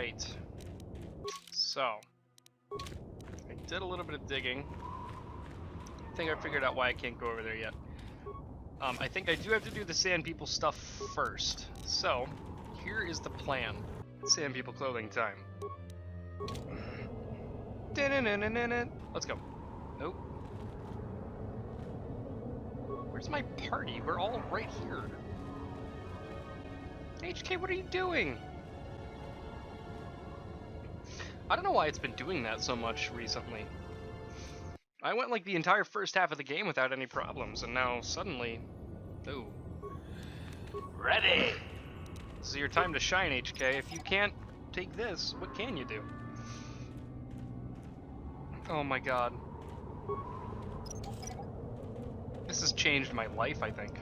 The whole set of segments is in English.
Alright. So, I did a little bit of digging. I think I figured out why I can't go over there yet. I think I do have to do the Sand People stuff first. So, here is the plan. Sand People clothing time. Let's go. Nope. Where's my party? We're all right here. HK, what are you doing? I don't know why it's been doing that so much recently. I went like the entire first half of the game without any problems, and now suddenly... Ooh. Ready! This is your time to shine, HK. If you can't take this, what can you do? Oh my god. This has changed my life, I think.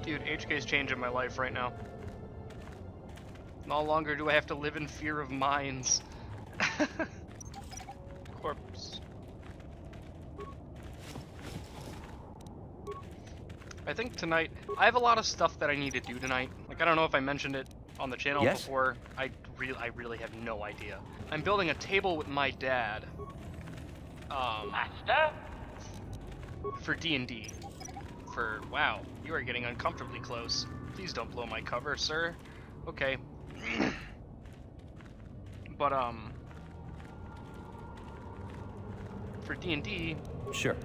Dude, HK's changing my life right now. No longer do I have to live in fear of mines. Corpse. I think tonight, I have a lot of stuff that I need to do tonight. Like, I don't know if I mentioned it on the channel before. I really have no idea. I'm building a table with my dad. Master? For D&D. Wow, you are getting uncomfortably close. Please don't blow my cover, sir. Okay. But, for D&D... Sure.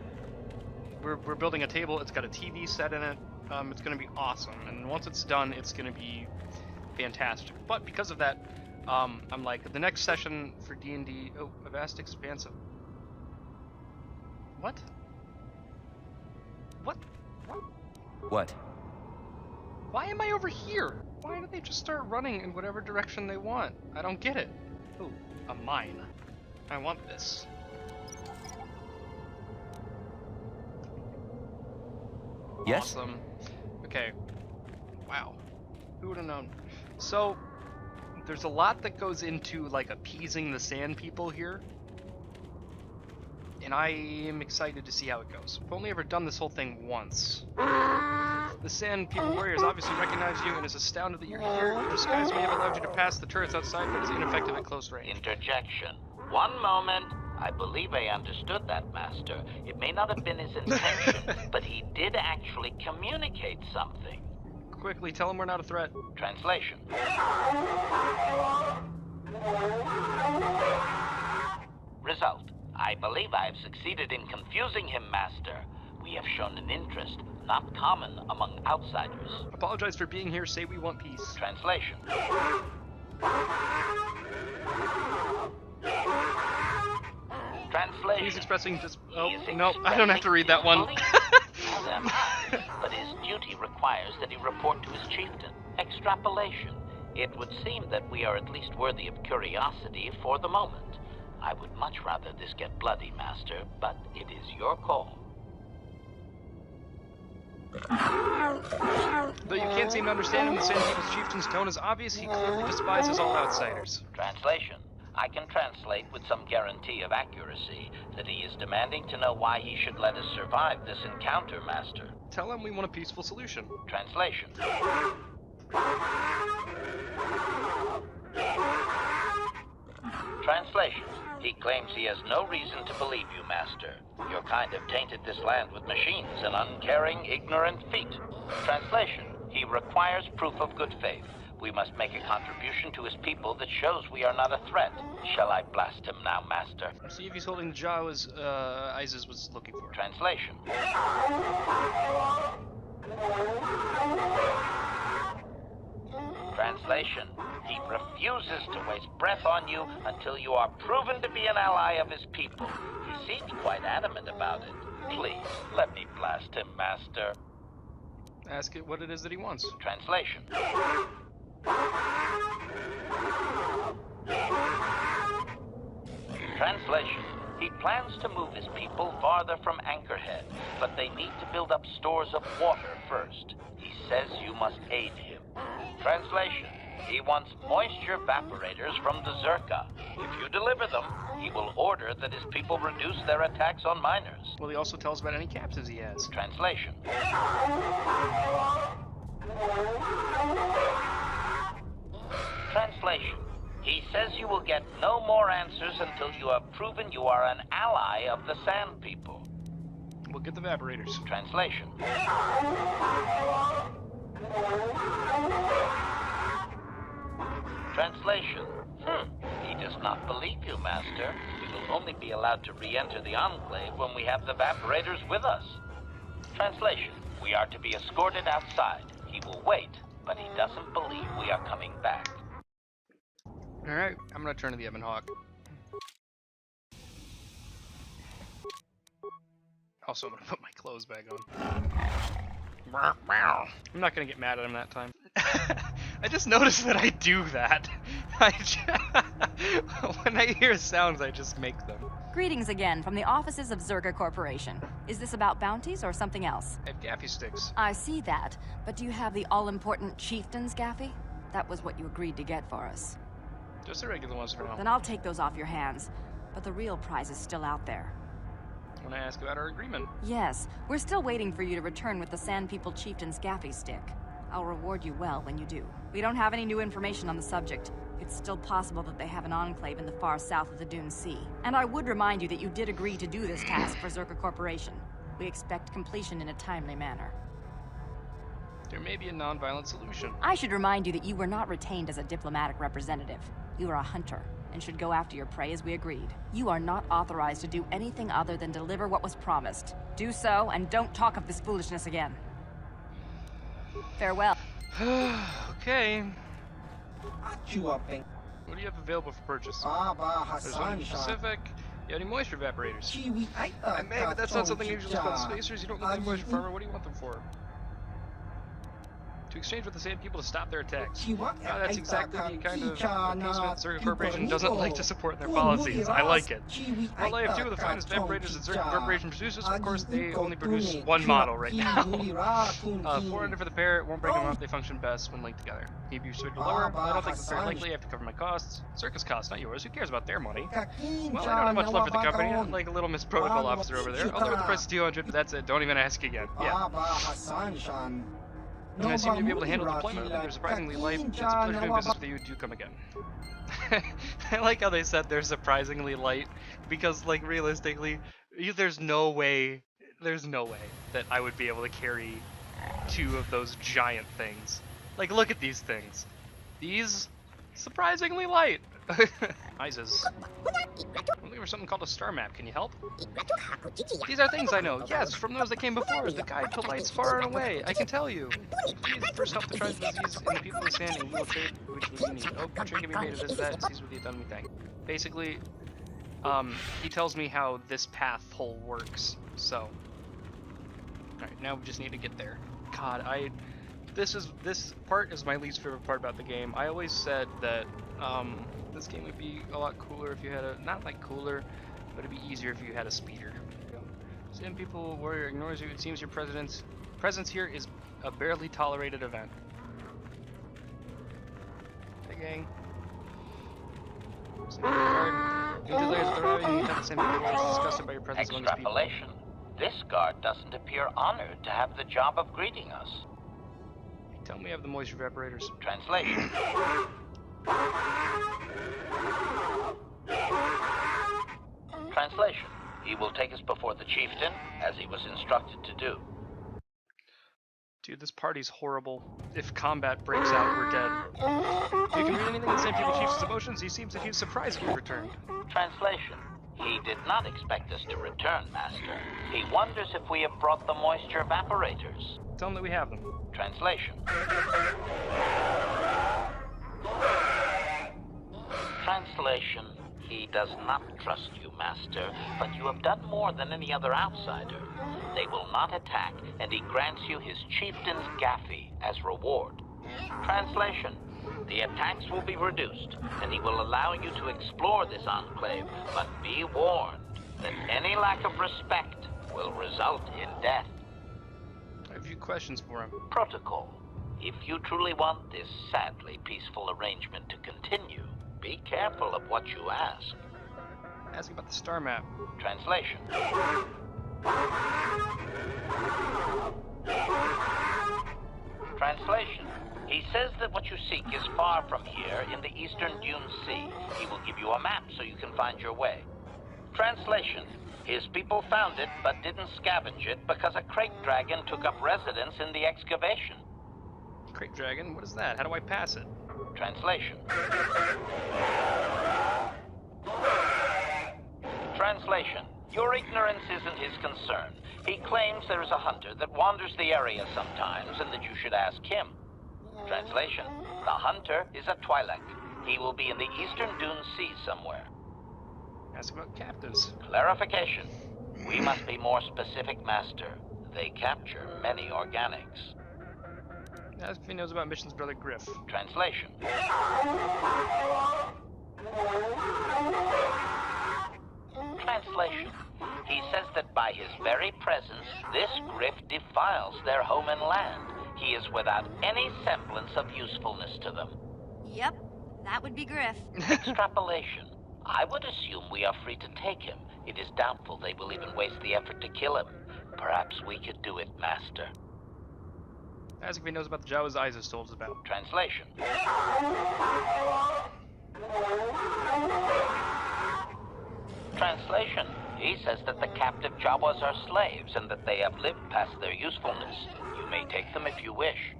We're building a table. It's got a TV set in it. It's going to be awesome. And once it's done, it's going to be fantastic. But because of that, I'm like, the next session for D&D... Oh, a vast expanse of... What? What? What? Why am I over here? Why don't they just start running in whatever direction they want? I don't get it. Ooh, a mine. I want this. Yes? Awesome. Okay. Wow. Who would have known? So, there's a lot that goes into, like, appeasing the Sand People here. And I am excited to see how it goes. I've only ever done this whole thing once. The Sand People warriors obviously recognize you and is astounded that you're here. Your disguise may have allowed you to pass the turrets outside, but is ineffective at close range. Interjection. One moment. I believe I understood that, Master. It may not have been his intention, but he did actually communicate something. Quickly, tell him we're not a threat. Translation. Result. I believe I have succeeded in confusing him, Master. We have shown an interest not common among outsiders. Apologize for being here. Say we want peace. Translation. Translation. He's expressing just... Oh, He is no, I don't have to read that one. As am I, but his duty requires that he report to his chieftain. Extrapolation. It would seem that we are at least worthy of curiosity for the moment. I would much rather this get bloody, Master, but it is your call. Though you can't seem to understand him, the Sand People's chieftain's tone is obvious. He clearly despises all outsiders. Translation. I can translate with some guarantee of accuracy that he is demanding to know why he should let us survive this encounter, Master. Tell him we want a peaceful solution. Translation. Translation. He claims he has no reason to believe you, Master. Your kind have tainted this land with machines and uncaring, ignorant feet. Translation. He requires proof of good faith. We must make a contribution to his people that shows we are not a threat. Shall I blast him now, Master? See if he's holding the jaw as Isis was looking for. Translation. Translation. He refuses to waste breath on you until you are proven to be an ally of his people. He seems quite adamant about it. Please, let me blast him, Master. Ask it what it is that he wants. Translation. Translation. He plans to move his people farther from Anchorhead, but they need to build up stores of water first. He says you must aid him. Translation. He wants moisture evaporators from the Zerka. If you deliver them, he will order that his people reduce their attacks on miners. Well, he also tells about any captives he has. Translation. Translation. He says you will get no more answers until you have proven you are an ally of the Sand People. We'll get the evaporators. Translation. Translation. He does not believe you, Master. We will only be allowed to re-enter the Enclave when we have the evaporators with us. Translation. We are to be escorted outside. He will wait, but he doesn't believe we are coming back. Alright, I'm gonna turn to the Ebon Hawk. Also, I'm gonna put my clothes back on. I'm not gonna get mad at him that time. I just noticed that I do that. When I hear sounds, I just make them. Greetings again from the offices of Zerga Corporation. Is this about bounties or something else? I have gaffy sticks. I see that, but do you have the all-important Chieftain's Gaffy? That was what you agreed to get for us. Just the regular ones for now. Then I'll take those off your hands, but the real prize is still out there. When I ask about our agreement. Yes, we're still waiting for you to return with the Sand People Chieftain's Gaffy stick. I'll reward you well when you do. We don't have any new information on the subject. It's still possible that they have an enclave in the far south of the Dune Sea. And I would remind you that you did agree to do this task for Zerga Corporation. We expect completion in a timely manner. There may be a non-violent solution. I should remind you that you were not retained as a diplomatic representative. You are a hunter, and should go after your prey as we agreed. You are not authorized to do anything other than deliver what was promised. Do so, and don't talk of this foolishness again. Farewell. Okay. What do you have available for purchase? There's one Pacific. You have any moisture evaporators? I may, but that's not something I usually spend spacers. You don't need any moisture farmer. What do you want them for? To exchange with the Sand People to stop their attacks. That's exactly the kind of appeasement Zerga Corporation doesn't like to support in their policies. I like it. Well, I have two of the finest evaporators that Zerga Corporation produces. Of course, they only produce one model right now. 400 for the pair. It won't break them up. They function best when linked together. Keep your switch lower. I don't think it's very likely. I have to cover my costs. Zerga's costs, not yours. Who cares about their money? Well, I don't have much love for the company. I'm like a little Miss Protocol officer over there. I'll lower the price to 200, but that's it. Don't even ask again. Yeah. And I seem to be able to handle deployment. They're surprisingly light. It's a pleasure doing business with you. Do come again. I like how they said they're surprisingly light, because, like, realistically, there's no way that I would be able to carry two of those giant things. Like, look at these things. These, surprisingly light. Isis. I'm looking for something called a star map. Can you help? These are things I know. Yes, from those that came before. The guide to lights far and away. I can tell you. Please first help the tribes disease and the people of the sand, and we will trade which we need. Oh, trade can be made of this, that, and sees what you've done, we thank. Basically, he tells me how this path hole works. So, alright, now we just need to get there. God, this part is my least favorite part about the game. I always said that this game would be a lot cooler if you had a, not like cooler, but it'd be easier if you had a speeder. Sand People warrior ignores you. It seems your presence here is a barely tolerated event. Hey gang. Disgusted by your presence among these people. Extrapolation. This guard doesn't appear honored to have the job of greeting us. Tell me I have the moisture evaporators. Translation. Translation. He will take us before the chieftain, as he was instructed to do. Dude, this party's horrible. If combat breaks out, we're dead. If you can read anything in the Sand People Chief's emotions, he seems that he was surprised we returned. Translation. He did not expect us to return, Master. He wonders if we have brought the moisture evaporators. Tell him that we have them. Translation. Translation. He does not trust you, Master, but you have done more than any other outsider. They will not attack, and he grants you his chieftain's gaffy as reward. Translation. The attacks will be reduced, and he will allow you to explore this enclave, but be warned that any lack of respect will result in death. I have a few questions for him. Protocol. If you truly want this sadly peaceful arrangement to continue, be careful of what you ask. Asking about the star map. Translation. Translation. He says that what you seek is far from here in the eastern Dune Sea. He will give you a map so you can find your way. Translation. His people found it, but didn't scavenge it because a crate dragon took up residence in the excavation. Crate dragon? What is that? How do I pass it? Translation. Translation. Your ignorance isn't his concern. He claims there is a hunter that wanders the area sometimes and that you should ask him. Translation. The hunter is a Twi'lek. He will be in the eastern Dune Sea somewhere. Ask about captives. Clarification. We must be more specific, Master. They capture many organics. Ask if he knows about Mission's brother Griff. Translation. Translation. He says that by his very presence, this Griff defiles their home and land. He is without any semblance of usefulness to them. Yep, that would be Griff. Extrapolation. I would assume we are free to take him. It is doubtful they will even waste the effort to kill him. Perhaps we could do it, Master. Ask if he knows about the Jawas Isis told us about. Translation. Translation. He says that the captive Jawas are slaves and that they have lived past their usefulness. You may take them if you wish.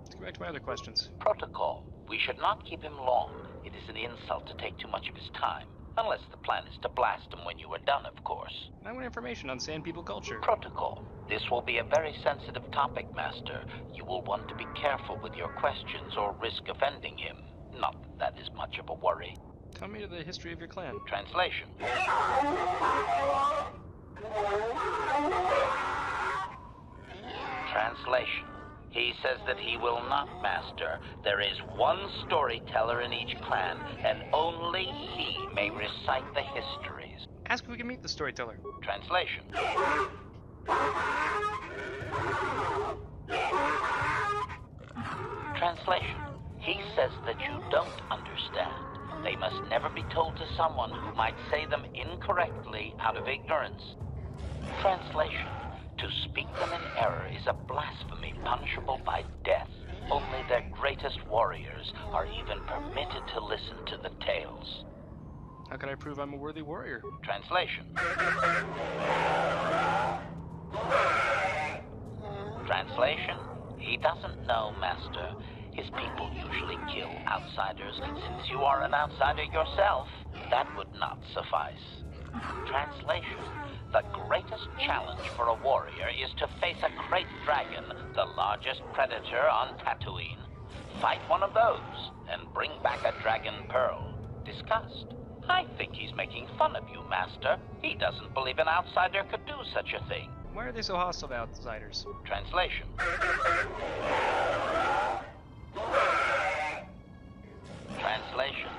Let's go back to my other questions. Protocol. We should not keep him long. It is an insult to take too much of his time. Unless the plan is to blast him when you are done, of course. I want information on Sand People culture. Protocol. This will be a very sensitive topic, Master. You will want to be careful with your questions or risk offending him. Not that that is much of a worry. Tell me the history of your clan. Translation. Translation. He says that he will not, Master. There is one storyteller in each clan, and only he may recite the histories. Ask if we can meet the storyteller. Translation. Translation. He says that you don't understand. They must never be told to someone who might say them incorrectly out of ignorance. Translation. To speak them in error is a blasphemy punishable by death. Only their greatest warriors are even permitted to listen to the tales. How can I prove I'm a worthy warrior? Translation. Translation. He doesn't know, Master. His people usually kill outsiders. Since you are an outsider yourself, that would not suffice. Translation. The greatest challenge for a warrior is to face a crate dragon, the largest predator on Tatooine. Fight one of those, and bring back a dragon pearl. Discussed. I think he's making fun of you, Master. He doesn't believe an outsider could do such a thing. Why are they so hostile to outsiders? Translation. Translation.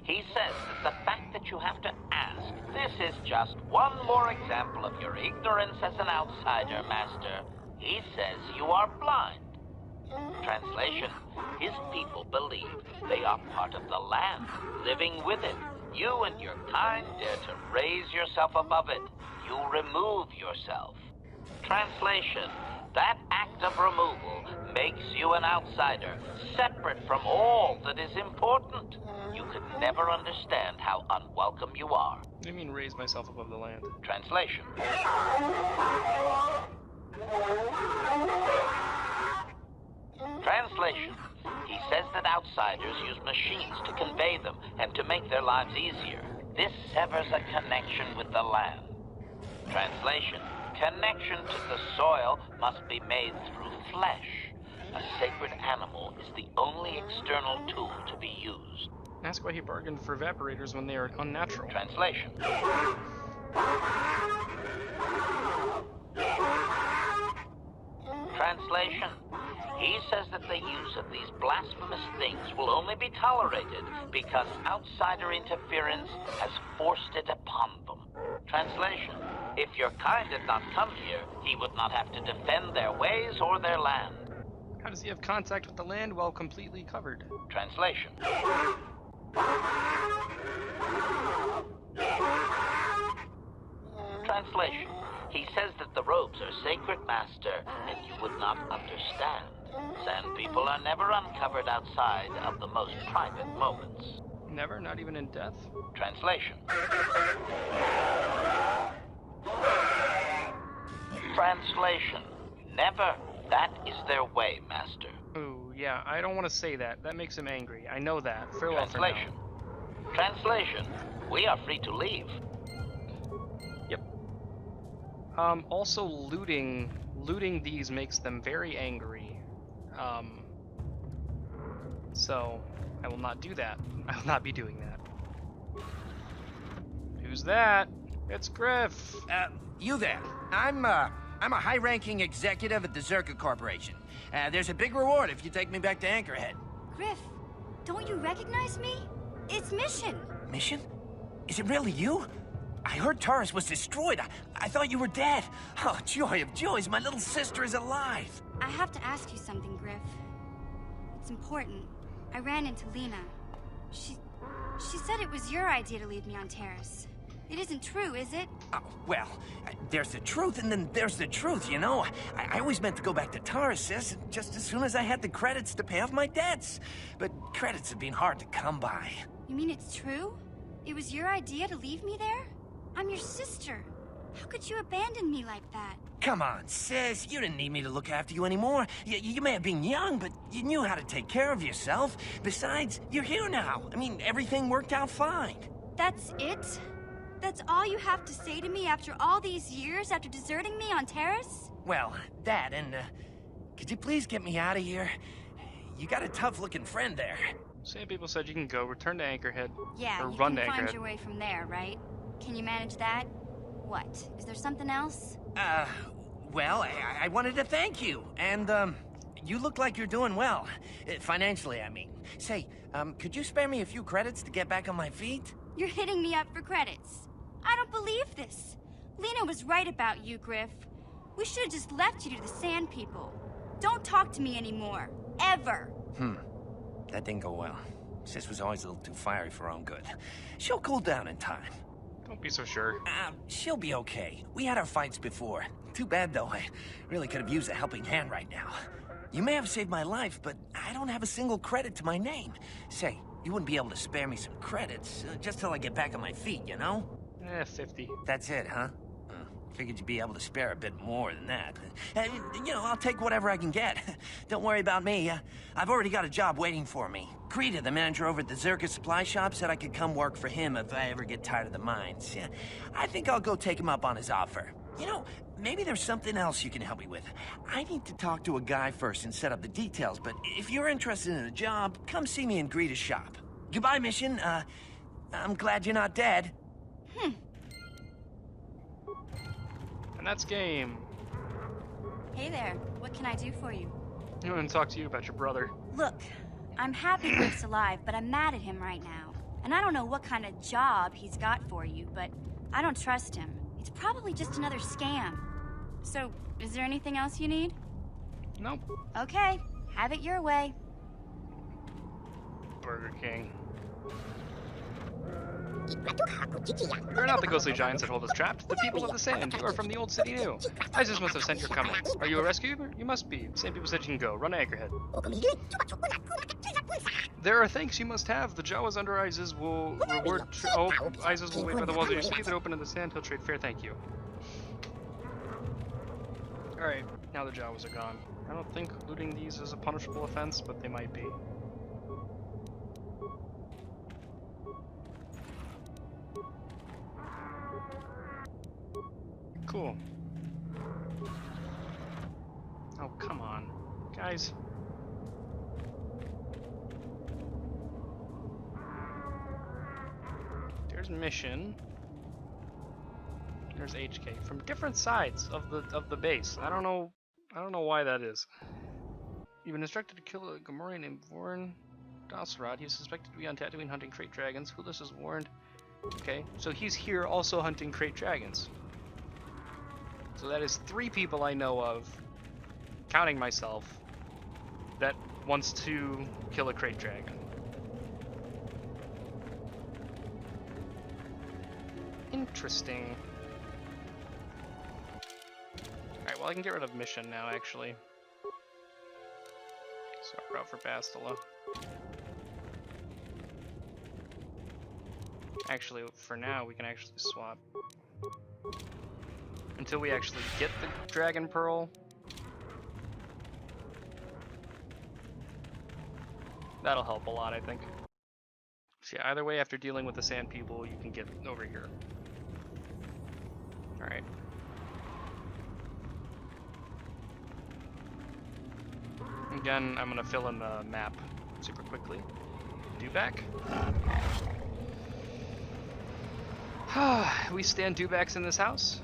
He says that the fact that you have to ask, this is just one more example of your ignorance as an outsider, Master. He says you are blind. Translation. His people believe they are part of the land, living with it. You and your kind dare to raise yourself above it. You remove yourself. Translation. That act of removal makes you an outsider, separate from all that is important. You could never understand how unwelcome you are. What do you mean raise myself above the land? Translation. Translation. He says that outsiders use machines to convey them and to make their lives easier. This severs a connection with the land. Translation. Connection to the soil must be made through flesh. A sacred animal is the only external tool to be used. Ask why he bargained for evaporators when they are unnatural. Translation. Translation. He says that the use of these blasphemous things will only be tolerated because outsider interference has forced it upon them. Translation. If your kind had not come here, he would not have to defend their ways or their land. How does he have contact with the land while completely covered? Translation. Translation. He says that the robes are sacred, Master, and you would not understand. Sand people are never uncovered outside of the most private moments. Never? Not even in death? Translation. Translation. Never. That is their way, Master. Ooh, yeah, I don't want to say that. That makes him angry. I know that. Farewell for Translation. now. Translation. We are free to leave. Yep. Also looting these makes them very angry. So I will not do that. I will not be doing that. Who's that? It's Griff. You there. I'm a high-ranking executive at the Zerka Corporation. There's a big reward if you take me back to Anchorhead. Griff, don't you recognize me? It's Mission. Mission? Is it really you? I heard Taurus was destroyed. I thought you were dead. Oh, joy of joys, my little sister is alive. I have to ask you something, Griff. It's important. I ran into Lena. She said it was your idea to leave me on Terrace. It isn't true, is it? Oh, well, there's the truth and then there's the truth, you know? I always meant to go back to Taurus, sis, just as soon as I had the credits to pay off my debts. But credits have been hard to come by. You mean it's true? It was your idea to leave me there? I'm your sister. How could you abandon me like that? Come on, sis. You didn't need me to look after you anymore. You may have been young, but you knew how to take care of yourself. Besides, you're here now. I mean, everything worked out fine. That's it? That's all you have to say to me after all these years, after deserting me on Terrace? Well, that and, could you please get me out of here? You got a tough-looking friend there. Sand people said you can go. Return to Anchorhead. Yeah, or you run can to find Anchorhead. your way from there, right? Can you manage that? What? Is there something else? Well, I wanted to thank you, and, you look like you're doing well. Financially, I mean. Say, could you spare me a few credits to get back on my feet? You're hitting me up for credits. I don't believe this. Lena was right about you, Griff. We should have just left you to the Sand People. Don't talk to me anymore. Ever. That didn't go well. Sis was always a little too fiery for her own good. She'll cool down in time. Don't be so sure. She'll be okay. We had our fights before. Too bad, though. I really could have used a helping hand right now. You may have saved my life, but I don't have a single credit to my name. Say, you wouldn't be able to spare me some credits, just till I get back on my feet, you know? 50. That's it, huh? Figured you'd be able to spare a bit more than that. You know, I'll take whatever I can get. Don't worry about me. I've already got a job waiting for me. Krita, the manager over at the Zerka supply shop, said I could come work for him if I ever get tired of the mines. Yeah, I think I'll go take him up on his offer. You know, maybe there's something else you can help me with. I need to talk to a guy first and set up the details, but if you're interested in a job, come see me in Krita's shop. Goodbye, Mission. I'm glad you're not dead. And that's game. Hey there. What can I do for you? I want to talk to you about your brother. Look, I'm happy Griff's alive, but I'm mad at him right now. And I don't know what kind of job he's got for you, but I don't trust him. It's probably just another scam. So, is there anything else you need? Nope. Okay, have it your way. Burger King. We are not the ghostly giants that hold us trapped. The people of the sand. You are from the old city new. Isis must have sent your coming. Are you a rescuer? You must be. Same people said you can go. Run to Anchorhead. There are thanks you must have. The Jawas under Isis will reward... Isis will wait by the walls of your city that open in the sand. He'll trade fair thank you. Alright, now the Jawas are gone. I don't think looting these is a punishable offense, but they might be. Cool. Oh, come on. Guys. There's Mission. There's HK. From different sides of the base. I don't know why that is. You've been instructed to kill a Gamorrean named Vorn Dasrad. He's suspected to be on Tatooine hunting crate dragons. Hulis is warned. Okay, so he's here also hunting crate dragons. So that is 3 people I know of, counting myself, that wants to kill a crate dragon. Interesting. Alright, well I can get rid of Mission now, actually. Swap out for Bastila. Actually, for now, we can actually swap. Until we actually get the Dragon Pearl. That'll help a lot, I think. So yeah, either way, after dealing with the Sand People, you can get over here. Alright. Again, I'm gonna fill in the map super quickly. Dewback. We stand dewbacks in this house.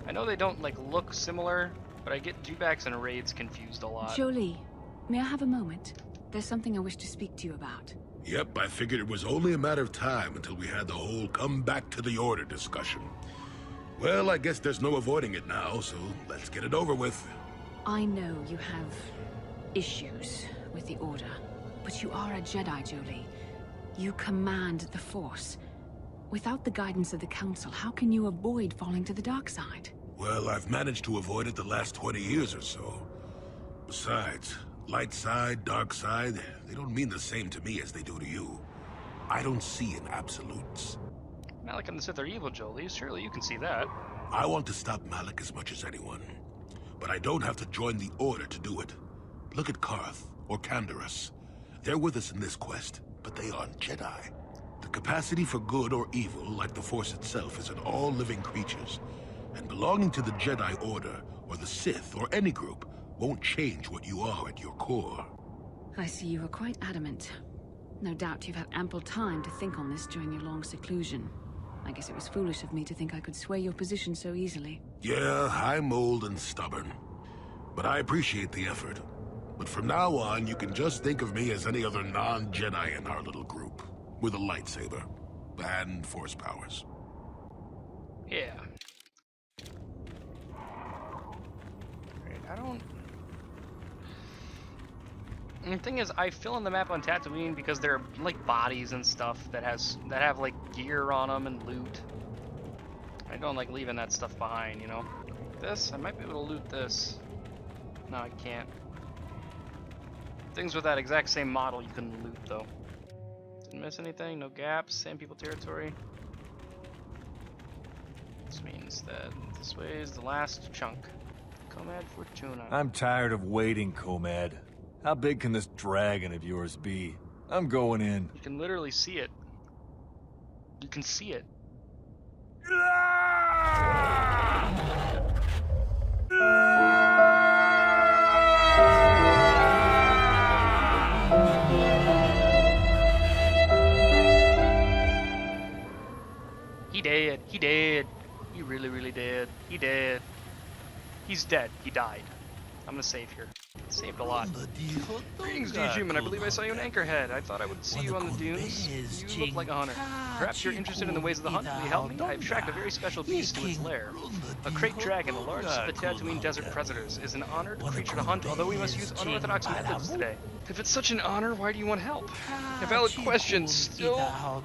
I know they don't like look similar, but I get dewbacks and raids confused a lot. Jolie, may I have a moment? There's something I wish to speak to you about. Yep, I figured it was only a matter of time until we had the whole come back to the order discussion. Well, I guess there's no avoiding it now, so let's get it over with. I know you have issues with the Order, but you are a Jedi, Jolie. You command the Force. Without the guidance of the Council, how can you avoid falling to the dark side? Well, I've managed to avoid it the last 20 years or so. Besides, light side, dark side, they don't mean the same to me as they do to you. I don't see in absolutes. Malik and the Sith are evil, Jolie. Surely you can see that. I want to stop Malik as much as anyone. But I don't have to join the Order to do it. Look at Karth, or Canderous. They're with us in this quest, but they aren't Jedi. The capacity for good or evil, like the Force itself, is in all living creatures. And belonging to the Jedi Order, or the Sith, or any group, won't change what you are at your core. I see you are quite adamant. No doubt you've had ample time to think on this during your long seclusion. I guess it was foolish of me to think I could sway your position so easily. Yeah, I'm old and stubborn. But I appreciate the effort. But from now on, you can just think of me as any other non-Jedi in our little group. With a lightsaber. And Force powers. Yeah. Alright, I don't... And the thing is, I fill in the map on Tatooine because there are like bodies and stuff that have like gear on them and loot. I don't like leaving that stuff behind, you know. This, I might be able to loot this. No, I can't. Things with that exact same model you can loot though. Didn't miss anything, no gaps, Sand People territory. This means that this way is the last chunk. Comad Fortuna. I'm tired of waiting, Comad. How big can this dragon of yours be? I'm going in. You can literally see it. You can see it. He dead. He dead. He really, really dead. He dead. He's dead. He died. I'm gonna save here. Saved a lot. Greetings, Human. I believe I saw you in Anchorhead. I thought I would see you on the dunes. You look like a hunter. Perhaps you're interested in the ways of the hunt. Will you help me? I've tracked a very special beast to its lair. A crate dragon, the largest of the Tatooine desert predators, is an honored creature to hunt, although we must use unorthodox methods today. If it's such an honor, why do you want help? A valid question still...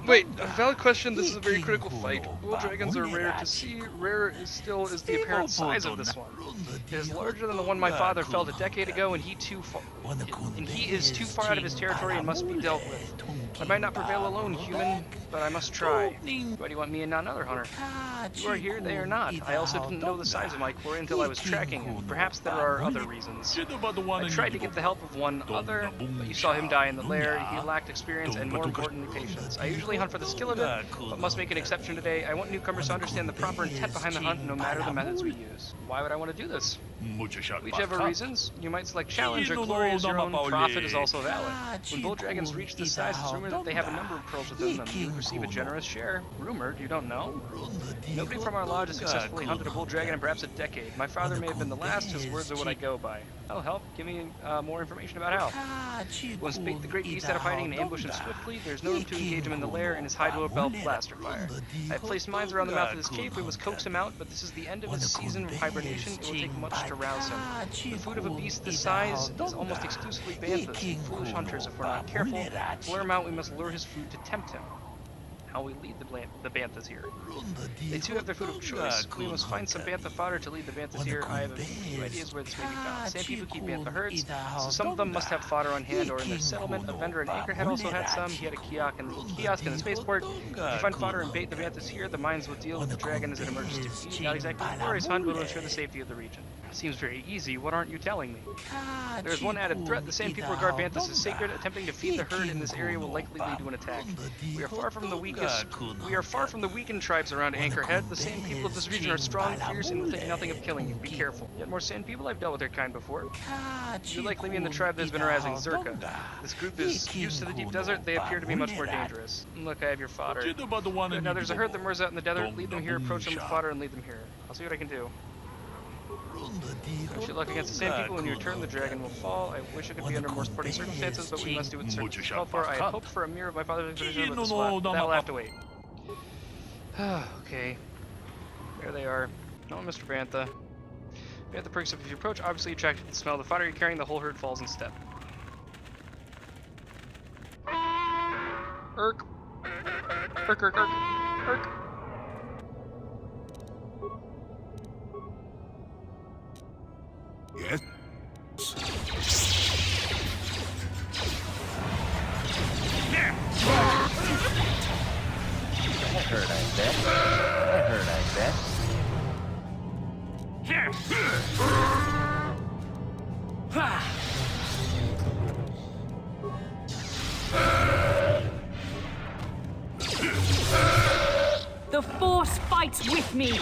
Wait, a valid question, this is a very critical fight. Bull dragons are rare to see. Rare still is the apparent size of this one. It is larger than the one my father felled a decade ago, and he is too far out of his territory and must be dealt with. I might not prevail alone, human, but I must try. Why do you want me and not another hunter? You are here, they are not. I also didn't know the size of my quarry until I was tracking him. Perhaps there are other reasons. I tried to get the help of one other, but you saw him die in the lair. He lacked experience and, more importantly, patience. I usually hunt for the skill of it, but must make an exception today. I want newcomers to understand the proper intent behind the hunt, no matter the methods we use. Why would I want to do this? Whichever reasons, you might select challenge or glory as your own. Profit is also valid. When bull dragons reach this size, it's rumored that they have a number of pearls within them. You receive a generous share. Rumored? You don't know? Nobody from our lodge has successfully hunted a bull dragon in perhaps a decade. My father may have been the last. His words are what I go by. That'll help. Give me more information about how. Once bait the great beast out of hiding and ambush him swiftly, there's no room to engage him in the lair, and his hide will repel blaster fire. I have placed mines around the mouth of this cave. We must coax him out, but this is the end of his season of hibernation. It will take much to rouse him. The food of a beast this size is almost exclusively banthas, foolish hunters if we're not careful. To lure him out, we must lure his food to tempt him. how we lead the Banthas here. They too have their food of choice. We must find some Bantha fodder to lead the Banthas here. I have a few ideas where this may be found. Sand people keep Bantha herds, so some of them must have fodder on hand or in their settlement. A vendor in Anchorhead also had some. He had a kiosk in the spaceport. If you find fodder and bait the Banthas here, the mines will deal with the dragon as it emerges to feed. Not exactly a glorious hunt, but will ensure the safety of the region. Seems very easy. What aren't you telling me? There is one added threat. The Sand people regard Banthas as sacred. Attempting to feed the herd in this area will likely lead to an attack. We are far from the weakened tribes around Anchorhead. The Sand people of this region are strong, fierce, and will think nothing of killing you. Be careful. Yet more Sand people, I've dealt with their kind before. You're likely in the tribe that has been harassing Zerka. This group is used to the deep desert. They appear to be much more dangerous. Look, I have your fodder. Good, now there's a herd that moors out in the desert. Lead them here, approach them with fodder, and lead them here. I'll see what I can do. Wish you luck against the Sand people. When you return, the dragon will fall. I wish it could be under more sporting circumstances, but we must do what circumstances call for. I had hoped for a mirror of my father's vision, but that'll have to wait. Okay. There they are. No, Mr. Bantha. Bantha perks up if you approach. Obviously attracted to the smell of the fodder you're carrying. The whole herd falls in step. Irk. Irk, irk, irk. Irk. Yes? That hurt, I bet. That hurt, I bet. The Force fights with me!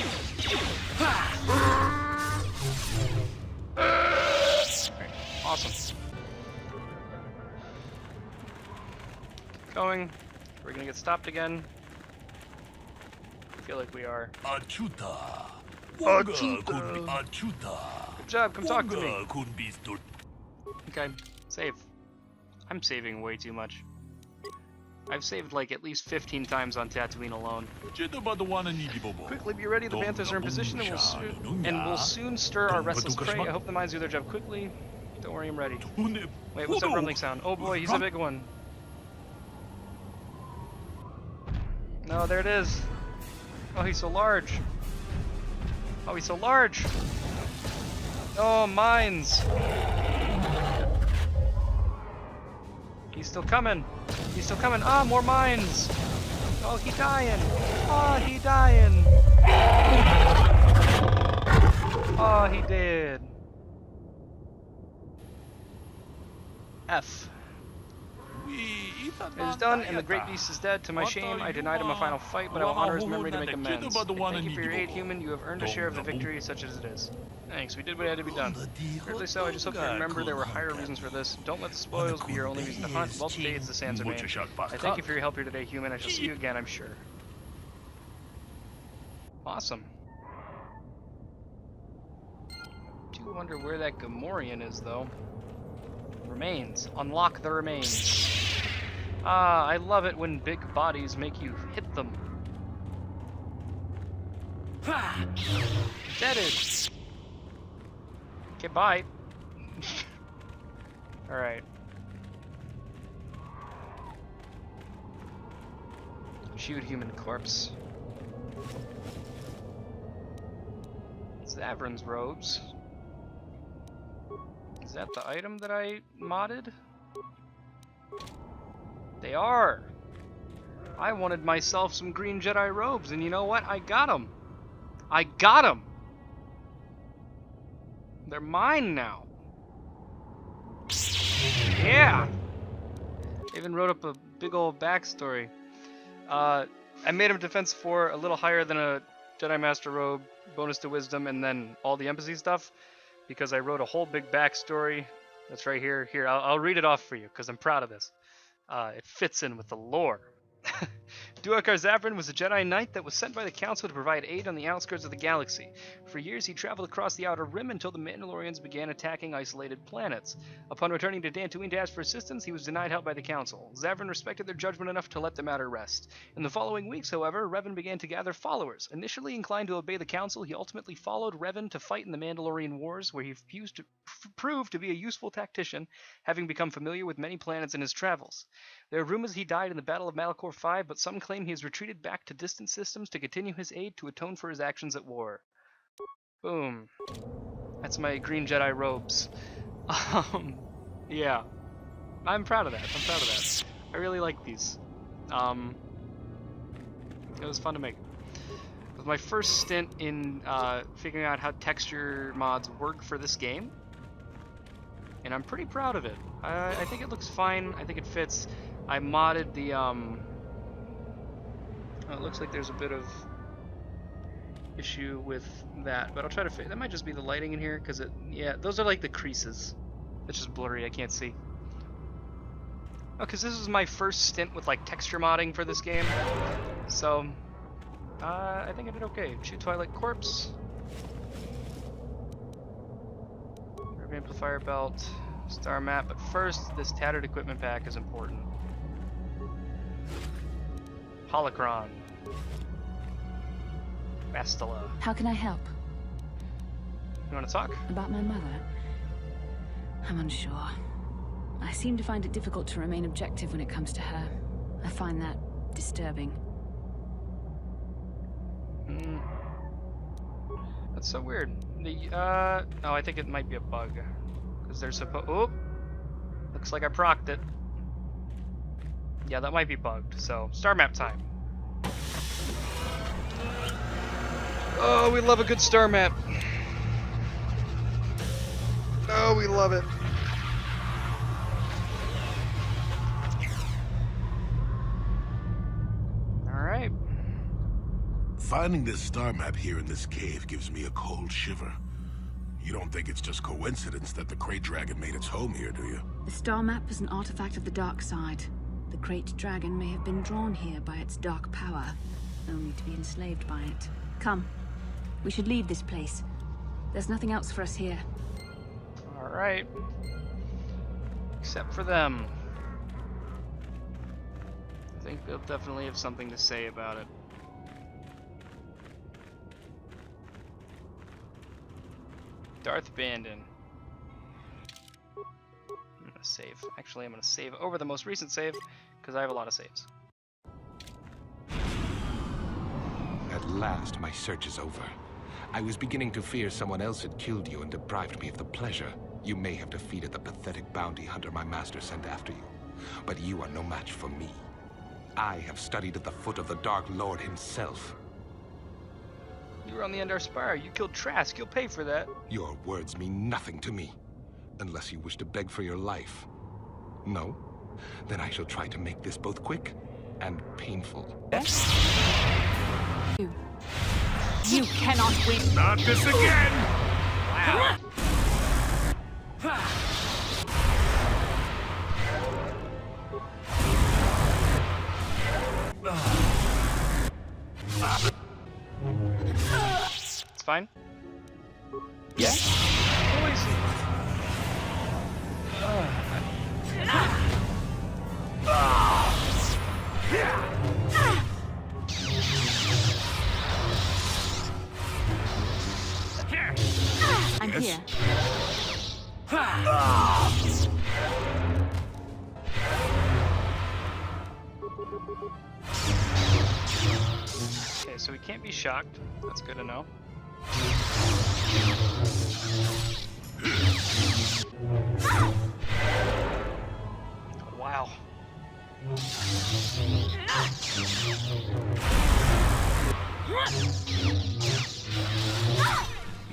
Awesome. Keep going. We're gonna get stopped again. I feel like we are. Achuta. Good job, come talk to me. Okay, save. I'm saving way too much. I've saved like at least 15 times on Tatooine alone. Quickly be ready, the Banthas are in position and will soon stir our restless prey. I hope the mines do their job quickly. Don't worry, I'm ready. Wait, what's that rumbling sound? Oh boy, he's a big one. No, there it is. Oh, he's so large. Oh, he's so large. Oh, mines. He's still coming. He's still coming. Ah, more mines. Oh, he dying. Oh, he dying. Oh, he did. F. It is done, and the great beast is dead. To my shame, I denied him a final fight, but I will honor his memory to make amends. Thank you for your aid, human. You have earned a share of the victory, such as it is. Thanks, we did what had to be done. Weirdly so, I just hope you remember there were higher reasons for this. Don't let the spoils be your only reason to hunt. Well, today it's the Sands remain. I thank you for your help here today, human. I shall see you again, I'm sure. Awesome. Do wonder where that Gamorrean is, though. Remains. Unlock the remains. Ah, I love it when big bodies make you hit them. Deaded. Okay, bye. Alright. Shoot human corpse. Zavern's robes. Is that the item that I modded? They are! I wanted myself some green Jedi robes, and you know what? I got them! I got them! They're mine now! Yeah! I even wrote up a big old backstory. I made him defense 4 a little higher than a Jedi Master robe, bonus to wisdom, and then all the embassy stuff, because I wrote a whole big backstory. That's right here. Here, I'll read it off for you, because I'm proud of this. It fits in with the lore. Duakar Zavrin was a Jedi Knight that was sent by the Council to provide aid on the outskirts of the galaxy. For years, he traveled across the Outer Rim until the Mandalorians began attacking isolated planets. Upon returning to Dantooine to ask for assistance, he was denied help by the Council. Zavrin respected their judgment enough to let the matter rest. In the following weeks, however, Revan began to gather followers. Initially inclined to obey the Council, he ultimately followed Revan to fight in the Mandalorian Wars, where he proved to be a useful tactician, having become familiar with many planets in his travels. There are rumors he died in the Battle of Malachor 5, but some claim he has retreated back to distant systems to continue his aid to atone for his actions at war. Boom. That's my green Jedi robes. Yeah. I'm proud of that. I'm proud of that. I really like these. It was fun to make. It was my first stint in figuring out how texture mods work for this game, and I'm pretty proud of it. I think it looks fine. I think it fits. I modded the oh, it looks like there's a bit of issue with that, but I'll try to fix. That might just be the lighting in here, because yeah, those are like the creases. It's just blurry. I can't see. Oh, because this was my first stint with like texture modding for this game, so I think I did okay. Shoot Twilight Corpse, Rev Amplifier Belt, Star Map, but first this tattered equipment pack is important. Holocron, Bastila. How can I help? You want to talk? About my mother? I'm unsure. I seem to find it difficult to remain objective when it comes to her. I find that disturbing. That's so weird. Oh, I think it might be a bug. Because they're supposed. Oh! Looks like I procced it. Yeah, that might be bugged. So, star map time. Oh, we love a good star map. Oh, we love it. Alright. Finding this star map here in this cave gives me a cold shiver. You don't think it's just coincidence that the Great Dragon made its home here, do you? The star map is an artifact of the dark side. The Great Dragon may have been drawn here by its dark power, only to be enslaved by it. Come. We should leave this place. There's nothing else for us here. Alright. Except for them. I think they'll definitely have something to say about it. Darth Bandon. I'm gonna save. Actually, I'm gonna save over the most recent save, because I have a lot of saves. At last, my search is over. I was beginning to fear someone else had killed you and deprived me of the pleasure. You may have defeated the pathetic bounty hunter my master sent after you, but you are no match for me. I have studied at the foot of the Dark Lord himself. You were on the Endar Spire. You killed Trask. You'll pay for that. Your words mean nothing to me, unless you wish to beg for your life. No? Then I shall try to make this both quick and painful. You cannot win. Not this again! Wow. It's fine. Yes? I'm here. Okay, so we can't be shocked. That's good to know. Wow.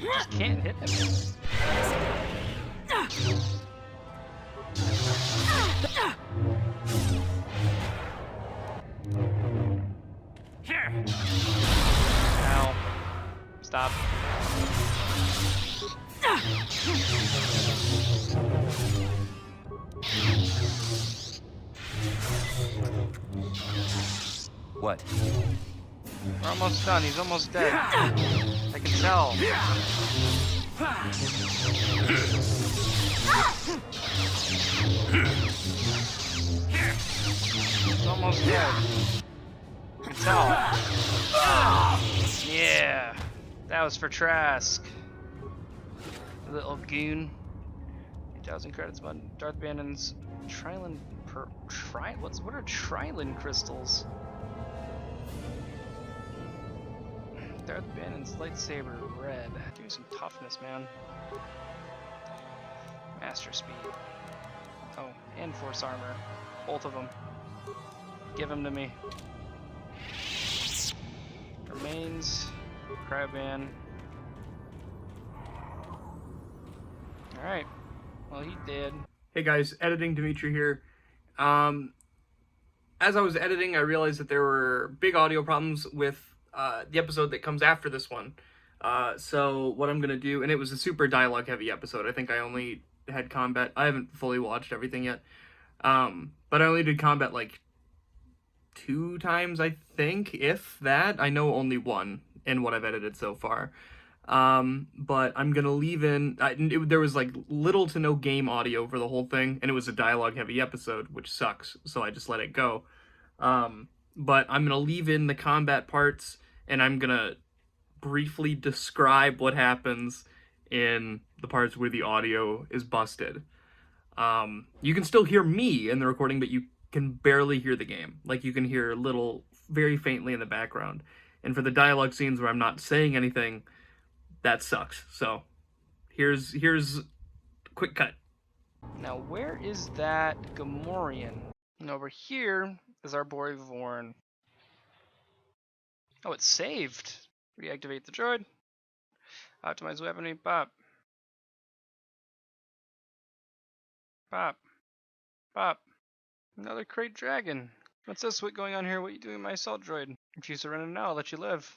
Just can't hit him. Ow. Stop. What? We're almost done. He's almost dead. I can tell. He's almost dead. I can tell. Yeah. That was for Trask. Little goon. 2,000 credits on Darth Bandon's Trilin what are Trilin crystals? Darth Bannon's lightsaber red. Give me some toughness, man. Master speed. Oh, and force armor. Both of them. Give them to me. Remains. Cryoban. Alright. Well, he did. Hey guys, editing Dimitri here. As I was editing, I realized that there were big audio problems with the episode that comes after this one. So what I'm gonna do, and it was a super dialogue heavy episode. I think I only had combat. I haven't fully watched everything yet. But I only did combat like 2 times, I think, if that. I know only 1 in what I've edited so far. But I'm gonna leave in, there was like little to no game audio for the whole thing, and it was a dialogue heavy episode, which sucks, so I just let it go. But I'm gonna leave in the combat parts, and I'm gonna briefly describe what happens in the parts where the audio is busted. You can still hear me in the recording, but you can barely hear the game. Like, you can hear little, very faintly in the background. And for the dialogue scenes where I'm not saying anything, that sucks. So, here's a quick cut. Now, where is that Gamorrean? And over here is our boy Vorn. Oh, it's saved. Reactivate the droid. Optimize weaponry. Pop. Pop. Pop. Another crate dragon. What's this? What's going on here? What are you doing, my assault droid? If you surrender now, I'll let you live.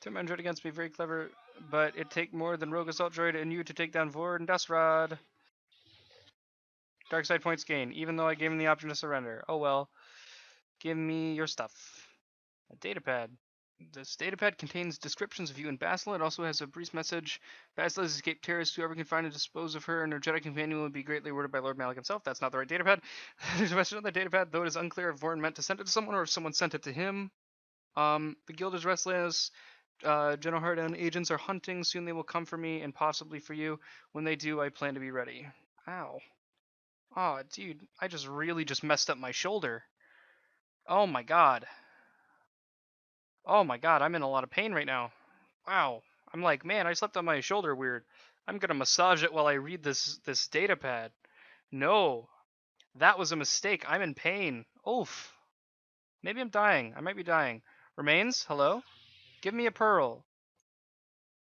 Turn my droid against me, very clever, but it'd take more than rogue assault droid and you to take down Vord and Dust Rod. Dark side points gain, even though I gave him the option to surrender. Oh well. Give me your stuff. A datapad. This datapad contains descriptions of you and Bastila. It also has a brief message. Bastila has escaped terrorists. Whoever can find and dispose of her and her Jedi companion will be greatly rewarded by Lord Malik himself. That's not the right datapad. There's a message on the datapad, though it is unclear if Vorn meant to send it to someone or if someone sent it to him. The guild is restless. General Hardan agents are hunting. Soon they will come for me and possibly for you. When they do, I plan to be ready. Ow. Aw, dude, I really just messed up my shoulder. Oh my god. Oh my god, I'm in a lot of pain right now. Wow. I'm like, man, I slept on my shoulder weird. I'm gonna massage it while I read this datapad. No. That was a mistake. I'm in pain. Oof. Maybe I'm dying. I might be dying. Remains? Hello? Give me a pearl.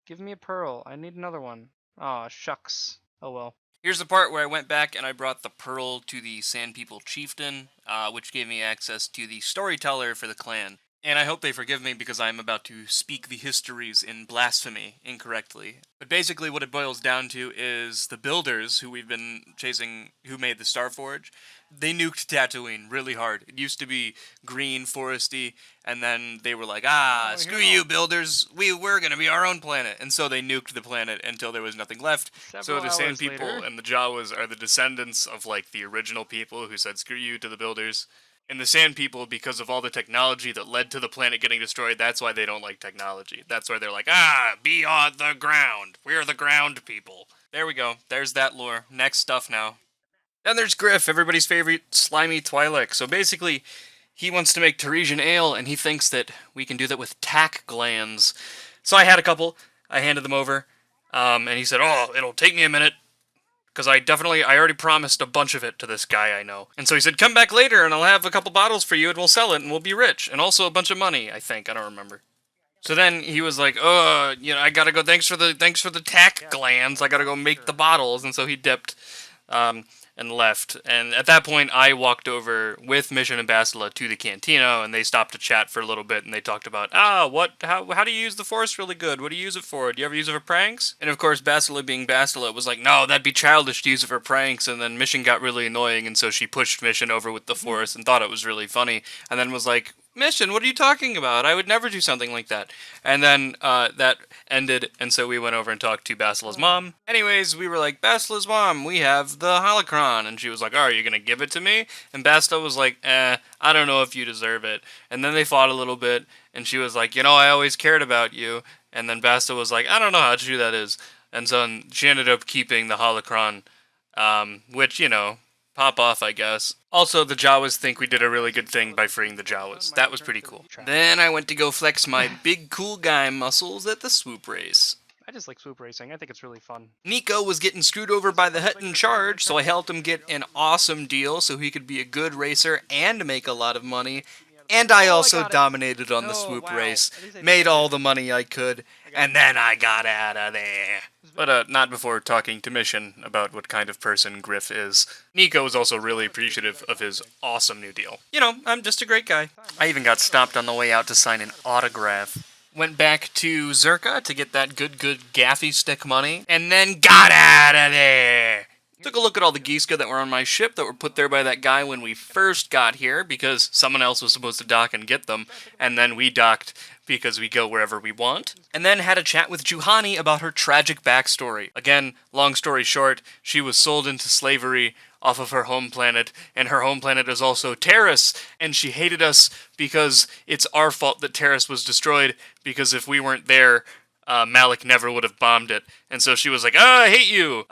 Give me a pearl. I need another one. Aw, shucks. Oh well. Here's the part where I went back and I brought the pearl to the Sand People Chieftain, which gave me access to the storyteller for the clan. And I hope they forgive me because I'm about to speak the histories in blasphemy incorrectly. But basically what it boils down to is the builders who we've been chasing, who made the Starforge, they nuked Tatooine really hard. It used to be green, foresty, and then they were like, screw you, builders, we're gonna be our own planet. And so they nuked the planet until there was nothing left. So the Sand People and the Jawas are the descendants of, like, the original people who said screw you to the builders. And the Sand People, because of all the technology that led to the planet getting destroyed, that's why they don't like technology. That's why they're like, be on the ground. We're the ground people. There we go. There's that lore. Next stuff now. Then there's Griff, everybody's favorite slimy Twi'lek. So basically, he wants to make Teresian ale, and he thinks that we can do that with tack glands. So I had a couple. I handed them over, and he said, it'll take me a minute. Because I already promised a bunch of it to this guy I know. And so he said, come back later and I'll have a couple bottles for you and we'll sell it and we'll be rich. And also a bunch of money, I think. I don't remember. So then he was like, I gotta go, thanks for the tack glands. I gotta go make the bottles. And so he dipped, and left. And at that point, I walked over with Mission and Bastila to the cantina, and they stopped to chat for a little bit, and they talked about, how do you use the Force really good? What do you use it for? Do you ever use it for pranks? And of course, Bastila being Bastila was like, no, that'd be childish to use it for pranks, and then Mission got really annoying, and so she pushed Mission over with the Force and thought it was really funny, and then was like, Mission, what are you talking about? I would never do something like that. And then that ended, and so we went over and talked to Basila's mom. Anyways, we were like, Basila's mom, we have the holocron. And she was like, are you going to give it to me? And Bastila was like, I don't know if you deserve it. And then they fought a little bit, and she was like, I always cared about you. And then Bastila was like, I don't know how true that is. And so she ended up keeping the holocron, which, pop off, I guess. Also, the Jawas think we did a really good thing by freeing the Jawas. That was pretty cool. Then I went to go flex my big cool guy muscles at the swoop race. I just like swoop racing. I think it's really fun. Nico was getting screwed over by the hut in charge, so I helped him get an awesome deal so he could be a good racer and make a lot of money. And I also dominated on the swoop race, made all the money I could, and then I got out of there. But not before talking to Mission about what kind of person Griff is. Nico was also really appreciative of his awesome new deal. You know, I'm just a great guy. I even got stopped on the way out to sign an autograph. Went back to Zerka to get that good gaffy stick money, and then got out of there. Took a look at all the Giska that were on my ship that were put there by that guy when we first got here, because someone else was supposed to dock and get them, and then we docked because we go wherever we want. And then had a chat with Juhani about her tragic backstory. Again, long story short, she was sold into slavery off of her home planet, and her home planet is also Terrace, and she hated us because it's our fault that Terrace was destroyed, because if we weren't there, Malik never would have bombed it. And so she was like, I hate you,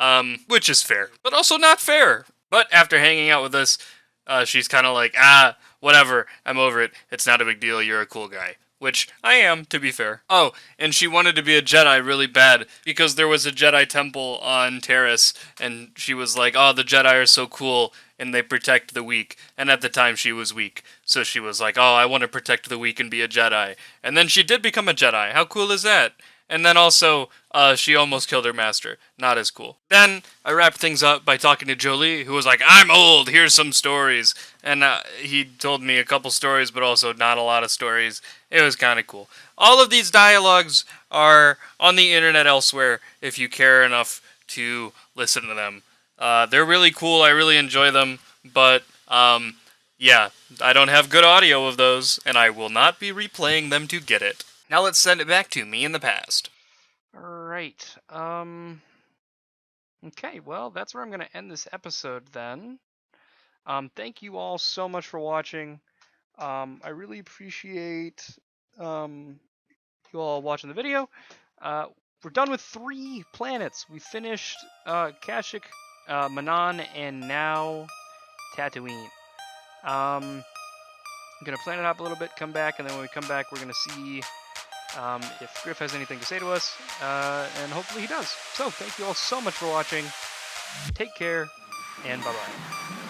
which is fair, but also not fair. But after hanging out with us, she's kind of like, whatever, I'm over it, it's not a big deal, you're a cool guy. Which I am, to be fair. Oh, and she wanted to be a Jedi really bad, because there was a Jedi temple on Terrace, and she was like, oh, the Jedi are so cool, and they protect the weak. And at the time, she was weak. So she was like, oh, I want to protect the weak and be a Jedi. And then she did become a Jedi. How cool is that? And then also, she almost killed her master. Not as cool. Then, I wrapped things up by talking to Jolie, who was like, I'm old, here's some stories. And he told me a couple stories, but also not a lot of stories. It was kind of cool. All of these dialogues are on the internet elsewhere, if you care enough to listen to them. They're really cool, I really enjoy them, but, yeah, I don't have good audio of those, and I will not be replaying them to get it. Now let's send it back to me in the past. Alright, okay, well, that's where I'm going to end this episode then. Thank you all so much for watching. I really appreciate you all watching the video. We're done with 3 planets. We finished Kashyyyk, Manan, and now Tatooine. I'm going to plan it out a little bit, come back, and then when we come back, we're going to see if Griff has anything to say to us, and hopefully he does. So, thank you all so much for watching. Take care, and bye-bye.